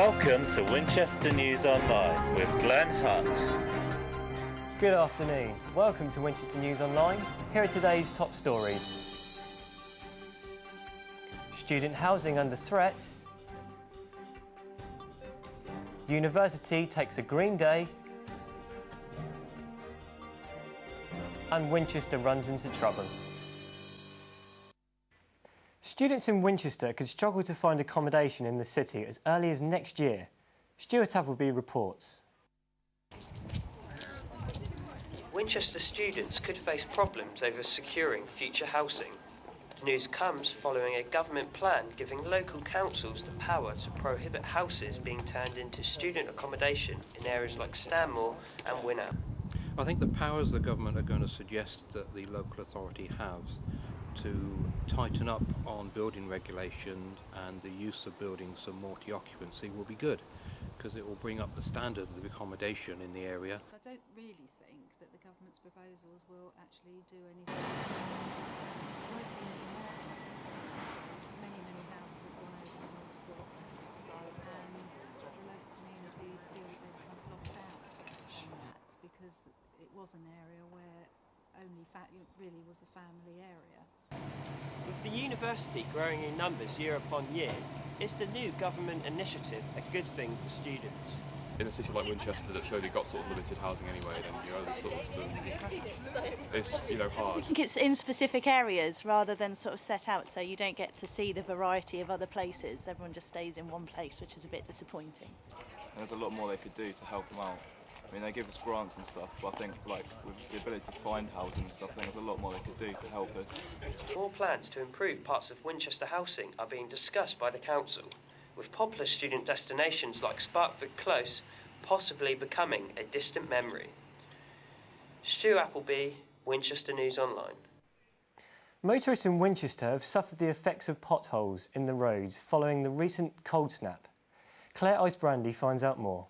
Welcome to Winchester News Online with Glenn Hunt. Good afternoon. Welcome to Winchester News Online. Here are today's top stories. Student housing under threat. University takes a green day. And Winchester runs into trouble. Students in Winchester could struggle to find accommodation in the city as early as next year. Stuart Appleby reports. Winchester students could face problems over securing future housing. The news comes following a government plan giving local councils the power to prohibit houses being turned into student accommodation in areas like Stanmore and Winol. I think the powers the government are going to suggest that the local authority has to tighten up on building regulation and the use of buildings for multi-occupancy will be good, because it will bring up the standard of accommodation in the area. I don't really think that the government's proposals will actually do anything. There won't be any more houses. Many houses have gone over to multiple and the local community feel that they've kind of lost out on that because it was an area where only really was a family area. With the university growing in numbers year upon year, is the new government initiative a good thing for students? In a city like Winchester that's only got sort of limited housing anyway, then it's hard. I think it's in specific areas rather than sort of set out, so you don't get to see the variety of other places. Everyone just stays in one place, which is a bit disappointing. And there's a lot more they could do to help them out. I mean, they give us grants and stuff, but I think with the ability to find housing and stuff, I think there's a lot more they could do to help us. More plans to improve parts of Winchester housing are being discussed by the council, with popular student destinations like Sparkford Close possibly becoming a distant memory. Stu Appleby, Winchester News Online. Motorists in Winchester have suffered the effects of potholes in the roads following the recent cold snap. Claire Ice-Brandy finds out more.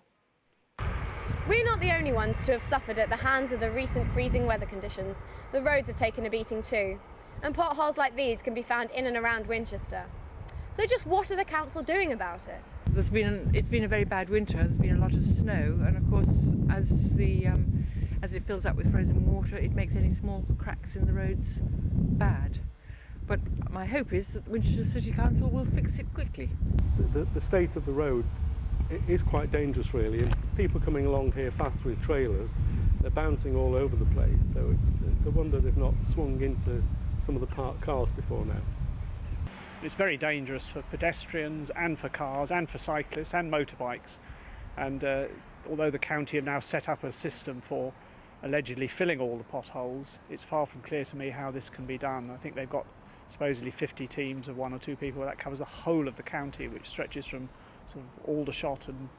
We're not the only ones to have suffered at the hands of the recent freezing weather conditions. The roads have taken a beating too, and potholes like these can be found in and around Winchester. So just what are the council doing about it? It's been a very bad winter. There's been a lot of snow, and of course, as it fills up with frozen water, it makes any small cracks in the roads bad. But my hope is that the Winchester City Council will fix it quickly. The state of the road is quite dangerous, really, and people coming along here fast with trailers, they're bouncing all over the place, so it's a wonder they've not swung into some of the parked cars before now. It's very dangerous for pedestrians and for cars and for cyclists and motorbikes, and although the county have now set up a system for allegedly filling all the potholes, it's far from clear to me how this can be done. I think they've got supposedly 50 teams of 1 or 2 people. That covers the whole of the county, which stretches from sort of Aldershot and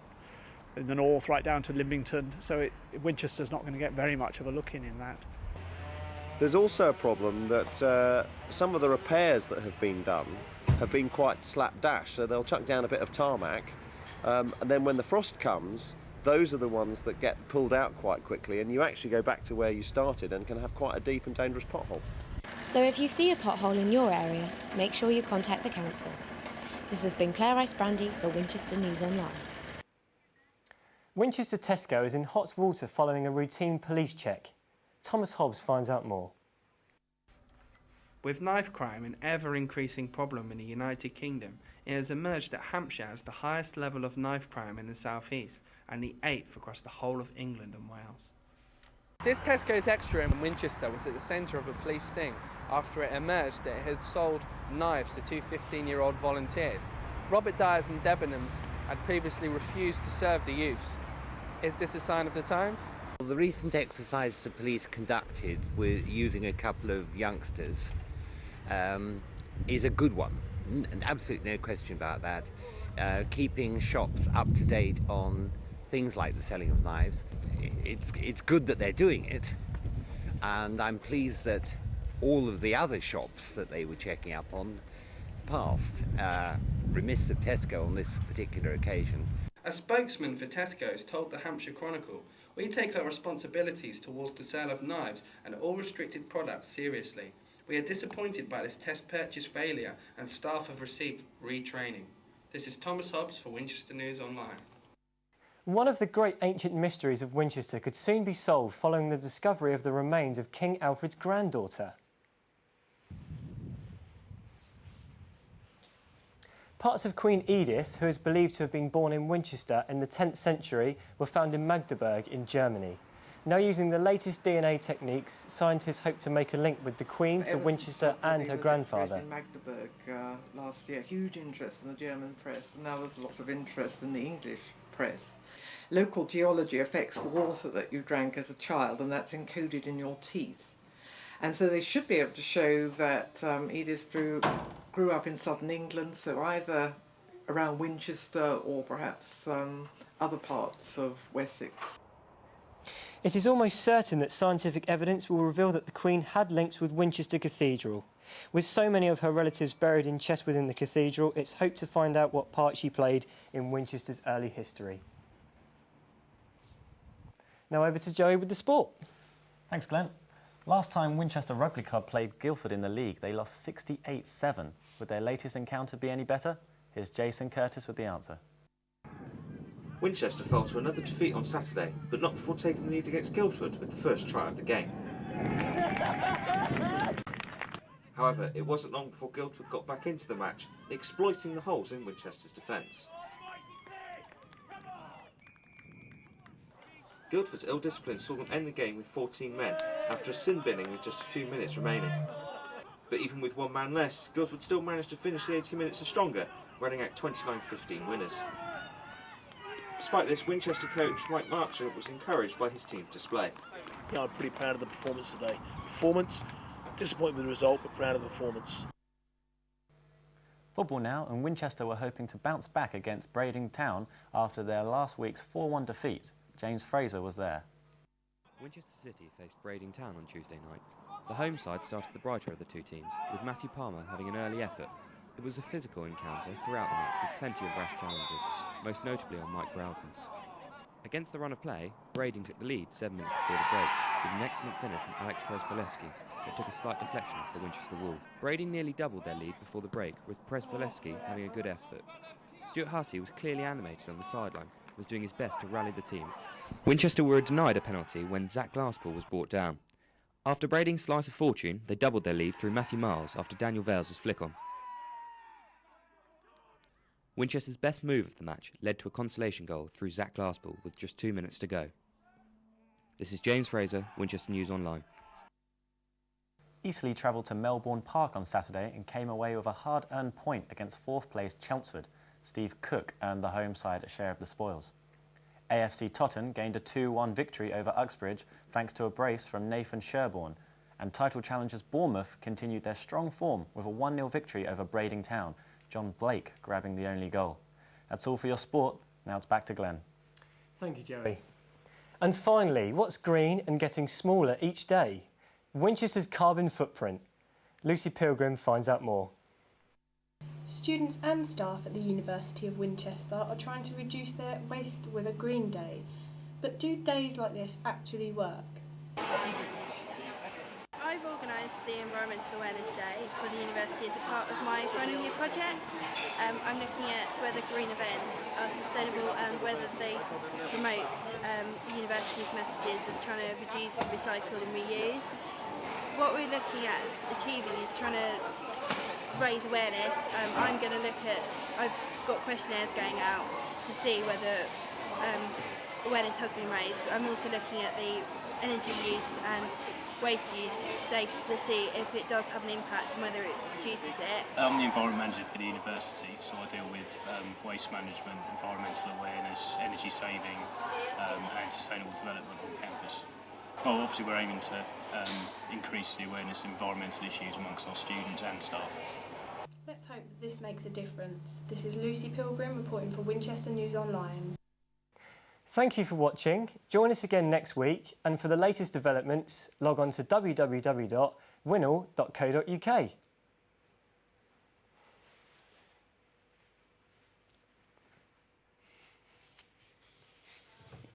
in the north right down to Lymington, so Winchester's not going to get very much of a look in that. There's also a problem that some of the repairs that have been done have been quite slapdash, so they'll chuck down a bit of tarmac, and then when the frost comes, those are the ones that get pulled out quite quickly, and you actually go back to where you started and can have quite a deep and dangerous pothole. So if you see a pothole in your area, make sure you contact the council. This has been Claire Ice-Brandy for Winchester News Online. Winchester Tesco is in hot water following a routine police check. Thomas Hobbs finds out more. With knife crime an ever-increasing problem in the United Kingdom, it has emerged that Hampshire has the highest level of knife crime in the South East and the 8th across the whole of England and Wales. This Tesco's Extra in Winchester was at the centre of a police sting after it emerged that it had sold knives to 2 15-year-old volunteers. Robert Dyers and Debenhams had previously refused to serve the youths. Is this a sign of the times? Well, the recent exercise the police conducted with using a couple of youngsters is a good one, and absolutely no question about that. Keeping shops up to date on things like the selling of knives, it's good that they're doing it, and I'm pleased that all of the other shops that they were checking up on passed. Remiss of Tesco on this particular occasion. A spokesman for Tesco's told the Hampshire Chronicle, "We take our responsibilities towards the sale of knives and all restricted products seriously. We are disappointed by this test purchase failure and staff have received retraining." This is Thomas Hobbs for Winchester News Online. One of the great ancient mysteries of Winchester could soon be solved following the discovery of the remains of King Alfred's granddaughter. Parts of Queen Edith, who is believed to have been born in Winchester in the 10th century, were found in Magdeburg in Germany. Now, using the latest DNA techniques, scientists hope to make a link with the Queen to Winchester and her grandfather. In Magdeburg last year, huge interest in the German press, and now there's a lot of interest in the English press. Local geology affects the water that you drank as a child, and that's encoded in your teeth. And so they should be able to show that Edith grew up in southern England, so either around Winchester or perhaps other parts of Wessex. It is almost certain that scientific evidence will reveal that the Queen had links with Winchester Cathedral. With so many of her relatives buried in chests within the cathedral, it's hoped to find out what part she played in Winchester's early history. Now over to Joey with the sport. Thanks, Glenn. Last time Winchester Rugby Club played Guildford in the league, they lost 68-7. Would their latest encounter be any better? Here's Jason Curtis with the answer. Winchester fell to another defeat on Saturday, but not before taking the lead against Guildford with the first try of the game. However, it wasn't long before Guildford got back into the match, exploiting the holes in Winchester's defence. Guildford's ill discipline saw them end the game with 14 men, after a sin binning with just a few minutes remaining. But even with one man less, Guildford still managed to finish the 80 minutes stronger, running out 29-15 winners. Despite this, Winchester coach Mike Marcher was encouraged by his team's display. Yeah, I'm pretty proud of the performance today. Disappointed with the result, but proud of the performance. Football now, and Winchester were hoping to bounce back against Brading Town after their last week's 4-1 defeat. James Fraser was there. Winchester City faced Brading Town on Tuesday night. The home side started the brighter of the two teams, with Matthew Palmer having an early effort. It was a physical encounter throughout the match with plenty of rash challenges, most notably on Mike Broughton. Against the run of play, Brading took the lead 7 minutes before the break, with an excellent finish from Alex Prespoleski that took a slight deflection off the Winchester wall. Brading nearly doubled their lead before the break, with Prespoleski having a good effort. Stuart Hussey was clearly animated on the sideline, was doing his best to rally the team. Winchester were denied a penalty when Zach Glasspool was brought down. After Brading's slice of fortune, they doubled their lead through Matthew Miles after Daniel Vales' flick on. Winchester's best move of the match led to a consolation goal through Zach Glasspool with just 2 minutes to go. This is James Fraser, Winchester News Online. Eastleigh travelled to Melbourne Park on Saturday and came away with a hard-earned point against 4th place Chelmsford. Steve Cook earned the home side a share of the spoils. AFC Totton gained a 2-1 victory over Uxbridge thanks to a brace from Nathan Sherborne, and title challengers Bournemouth continued their strong form with a 1-0 victory over Brading Town, John Blake grabbing the only goal. That's all for your sport. Now it's back to Glenn. Thank you, Joey. And finally, what's green and getting smaller each day? Winchester's carbon footprint. Lucy Pilgrim finds out more. Students and staff at the University of Winchester are trying to reduce their waste with a green day. But do days like this actually work? I've organised the Environmental Awareness Day for the university as a part of my final year project. I'm looking at whether green events are sustainable and whether they promote the university's messages of trying to reduce, recycle and reuse. What we're looking at achieving is trying to raise awareness. I'm going to look at, I've got questionnaires going out to see whether awareness has been raised. I'm also looking at the energy use and waste use data to see if it does have an impact and whether it reduces it. I'm the environment manager for the university, so I deal with waste management, environmental awareness, energy saving and sustainable development on campus. Well, obviously we're aiming to increase the awareness of environmental issues amongst our students and staff. Let's hope that this makes a difference. This is Lucy Pilgrim reporting for Winchester News Online. Thank you for watching. Join us again next week, and for the latest developments, log on to www.winol.co.uk.